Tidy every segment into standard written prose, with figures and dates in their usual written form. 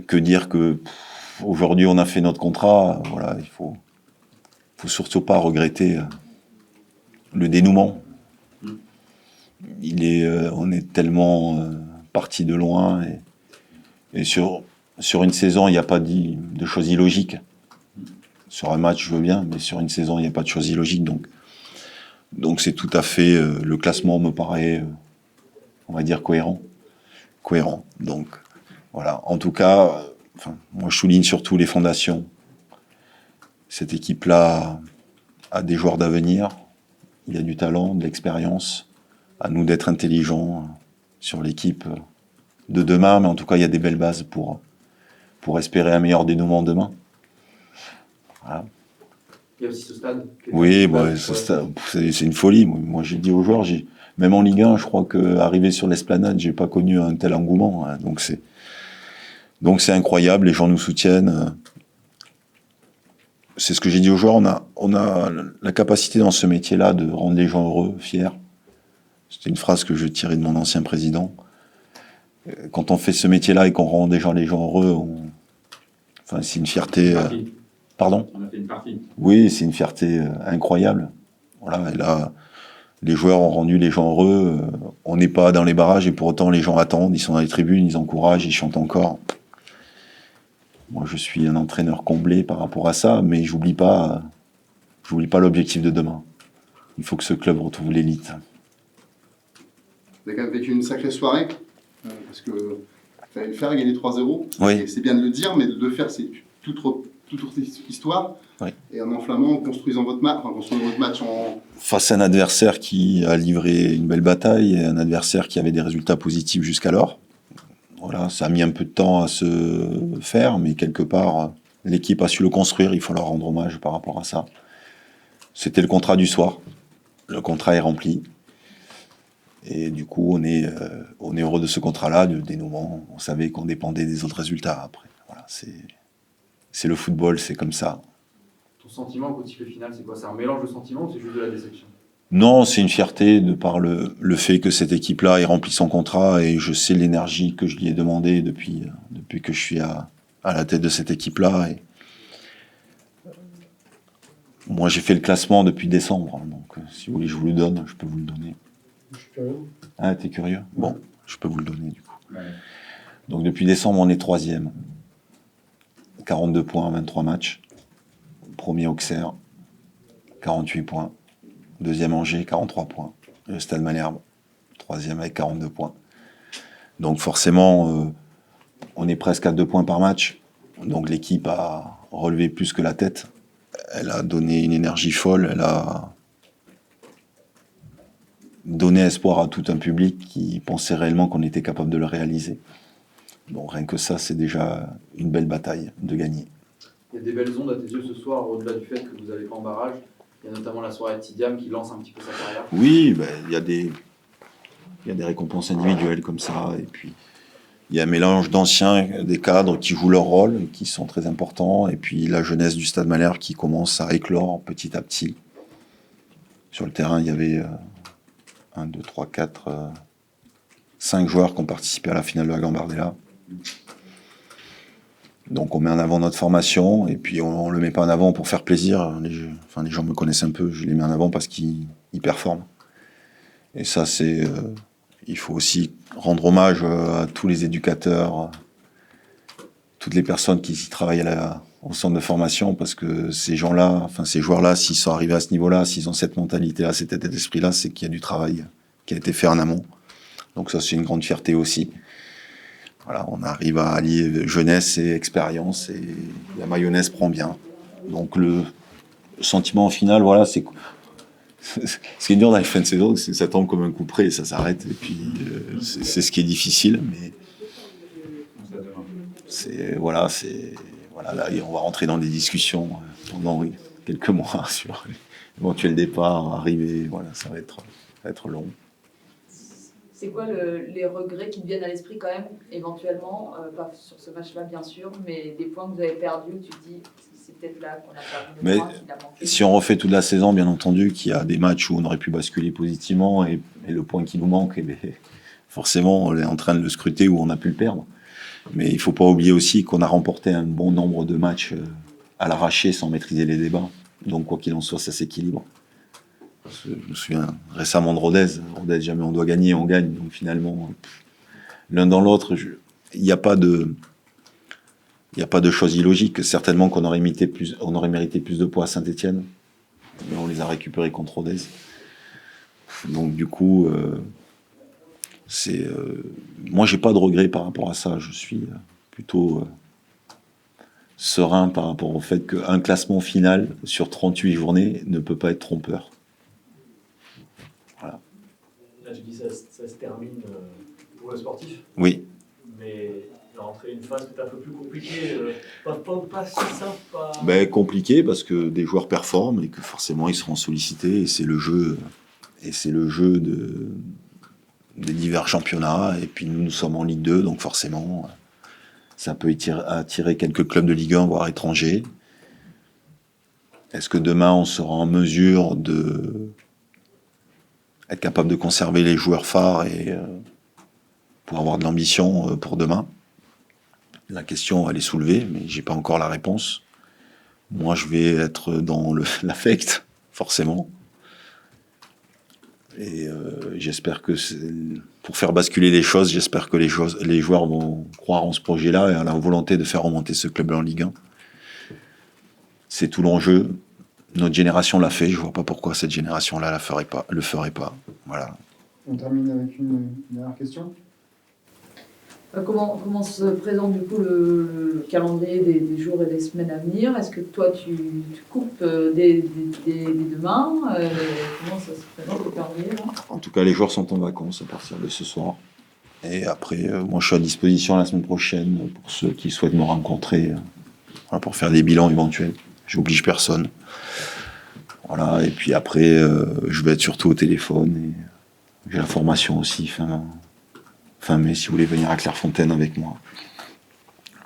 Que dire que aujourd'hui on a fait notre contrat, voilà, il faut surtout pas regretter le dénouement. On est tellement parti de loin et sur une saison il n'y a pas de choses illogiques. Sur un match je veux bien, mais sur une saison il n'y a pas de choses illogiques, donc c'est tout à fait le classement me paraît on va dire cohérent. Donc voilà, en tout cas, moi je souligne surtout les fondations. Cette équipe-là a des joueurs d'avenir, il y a du talent, de l'expérience, à nous d'être intelligents sur l'équipe de demain, mais en tout cas il y a des belles bases pour espérer un meilleur dénouement demain. Voilà. Il y a aussi ce stade. Oui, c'est une folie. Moi j'ai dit aux joueurs, même en Ligue 1, je crois qu'arrivé sur l'Esplanade, j'ai pas connu un tel engouement. Hein, donc c'est incroyable, les gens nous soutiennent. C'est ce que j'ai dit aux joueurs, on a la capacité dans ce métier-là de rendre les gens heureux, fiers. C'était une phrase que je tirais de mon ancien président. Quand on fait ce métier-là et qu'on rend les gens heureux, c'est une fierté. Pardon ? On a fait une partie. Oui, c'est une fierté incroyable. Voilà, et là, les joueurs ont rendu les gens heureux. On n'est pas dans les barrages et pour autant les gens attendent, ils sont dans les tribunes, ils encouragent, ils chantent encore. Moi, je suis un entraîneur comblé par rapport à ça, mais j'oublie pas l'objectif de demain. Il faut que ce club retrouve l'élite. Vous avez quand même vécu une sacrée soirée, parce que fallait le faire, gagner 3-0. Oui. Et c'est bien de le dire, mais de le faire, c'est toute autre histoire. Oui. Et en enflammant, en construisant votre match face à un adversaire qui a livré une belle bataille, et un adversaire qui avait des résultats positifs jusqu'alors. Voilà, ça a mis un peu de temps à se faire, mais quelque part, l'équipe a su le construire, il faut leur rendre hommage par rapport à ça. C'était le contrat du soir. Le contrat est rempli. Et du coup, on est heureux de ce contrat-là, du dénouement. On savait qu'on dépendait des autres résultats après. Voilà, c'est le football, c'est comme ça. Ton sentiment au sifflet final, c'est quoi ? C'est un mélange de sentiments ou c'est juste de la déception ? Non, c'est une fierté de par le fait que cette équipe-là ait rempli son contrat et je sais l'énergie que je lui ai demandé depuis que je suis à la tête de cette équipe-là. Et moi, j'ai fait le classement depuis décembre, donc si vous voulez, je vous le donne, je peux vous le donner. Je suis curieux. Ah, t'es curieux ? Bon, je peux vous le donner du coup. Ouais. Donc depuis décembre, on est 3e. 42 points, 23 matchs. Premier Auxerre, 48 points. Deuxième Angers, 43 points. Le Stade Malherbe, 3e avec 42 points. Donc forcément, on est presque à 2 points par match. Donc l'équipe a relevé plus que la tête. Elle a donné une énergie folle. Elle a donné espoir à tout un public qui pensait réellement qu'on était capable de le réaliser. Donc rien que ça, c'est déjà une belle bataille de gagner. Il y a des belles ondes à tes yeux ce soir, au-delà du fait que vous n'allez pas en barrage. Il y a notamment la soirée de Tidiam qui lance un petit peu sa carrière. Oui, il y a des récompenses individuelles comme ça. Et puis, il y a un mélange d'anciens, des cadres qui jouent leur rôle, et qui sont très importants. Et puis, la jeunesse du Stade Malherbe qui commence à éclore petit à petit. Sur le terrain, il y avait 1, 2, 3, 4, 5 joueurs qui ont participé à la finale de la Gambardella. Donc on met en avant notre formation et puis on le met pas en avant pour faire plaisir. Les gens me connaissent un peu, je les mets en avant parce qu'ils performent. Et ça, il faut aussi rendre hommage à tous les éducateurs, toutes les personnes qui y travaillent au centre de formation, parce que ces joueurs-là, s'ils sont arrivés à ce niveau-là, s'ils ont cette mentalité-là, cet état d'esprit-là, c'est qu'il y a du travail qui a été fait en amont. Donc ça, c'est une grande fierté aussi. Voilà, on arrive à allier jeunesse et expérience et la mayonnaise prend bien. Donc le sentiment final, voilà, c'est ce qui est dur dans les fins de saison, c'est que ça tombe comme un coup près et ça s'arrête. Et puis c'est ce qui est difficile, mais là, on va rentrer dans des discussions pendant quelques mois sur l'éventuel départ, arrivée. Voilà, ça va être long. C'est quoi les regrets qui te viennent à l'esprit quand même, éventuellement, pas sur ce match-là bien sûr, mais des points que vous avez perdus, où tu te dis c'est peut-être là qu'on a perdu le point, qu'il a manqué. Si on refait toute la saison, bien entendu, qu'il y a des matchs où on aurait pu basculer positivement et le point qui nous manque, forcément on est en train de le scruter où on a pu le perdre. Mais il ne faut pas oublier aussi qu'on a remporté un bon nombre de matchs à l'arraché sans maîtriser les débats. Donc, quoi qu'il en soit, ça s'équilibre. Je me souviens récemment de Rodez. Rodez, jamais on doit gagner, on gagne. Donc, finalement, l'un dans l'autre, il n'y a pas de choses illogiques. Certainement qu'on aurait mérité plus de points à Saint-Etienne. Mais on les a récupérés contre Rodez. Donc, du coup, moi, j'ai pas de regrets par rapport à ça. Je suis plutôt serein par rapport au fait qu'un classement final sur 38 journées ne peut pas être trompeur. Voilà. Là, je dis ça se termine pour le sportif, Oui. mais il va rentrer une phase peut-être un peu plus compliquée. Pas si simple. Ben, compliqué parce que des joueurs performent et que forcément ils seront sollicités et c'est le jeu. Des divers championnats, et puis nous sommes en Ligue 2, donc forcément, ça peut attirer quelques clubs de Ligue 1, voire étrangers. Est-ce que demain, on sera en mesure être capable de conserver les joueurs phares et pour avoir de l'ambition pour demain? La question, elle est soulevée, mais j'ai pas encore la réponse. Moi, je vais être dans l'affect, forcément. Et j'espère que pour faire basculer les choses, j'espère que les joueurs vont croire en ce projet-là et à la volonté de faire remonter ce club en Ligue 1. C'est tout l'enjeu. Notre génération l'a fait. Je vois pas pourquoi cette génération-là le ferait pas. Voilà. On termine avec une dernière question. Comment se présente du coup le calendrier des jours et des semaines à venir? Est-ce que toi tu coupes dès demain? Comment ça se présente le calendrier là? En tout cas, les joueurs sont en vacances à partir de ce soir. Et après, moi je suis à disposition la semaine prochaine pour ceux qui souhaitent me rencontrer pour faire des bilans éventuels. J'oblige personne. Voilà, et puis après, je vais être surtout au téléphone. Et j'ai la formation aussi fin mai, si vous voulez venir à Clairefontaine avec moi.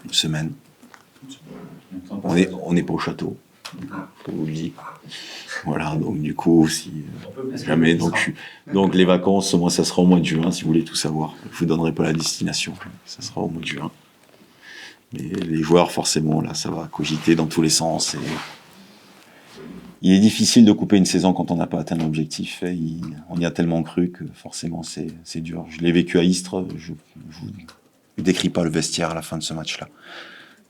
Une semaine. On n'est pas au château, pour vous le dire. Voilà, donc du coup, si jamais, donc les vacances, moi, ça sera au mois de juin, si vous voulez tout savoir. Je vous donnerai pas la destination, ça sera au mois de juin. Mais les joueurs, forcément, là, ça va cogiter dans tous les sens. Et il est difficile de couper une saison quand on n'a pas atteint l'objectif. On y a tellement cru que forcément c'est dur. Je l'ai vécu à Istres. Je vous décris pas le vestiaire à la fin de ce match-là.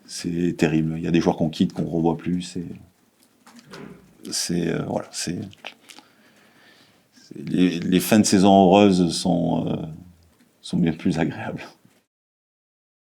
C'est terrible. Il y a des joueurs qu'on quitte, qu'on revoit plus. Voilà. Les fins de saison heureuses sont bien plus agréables.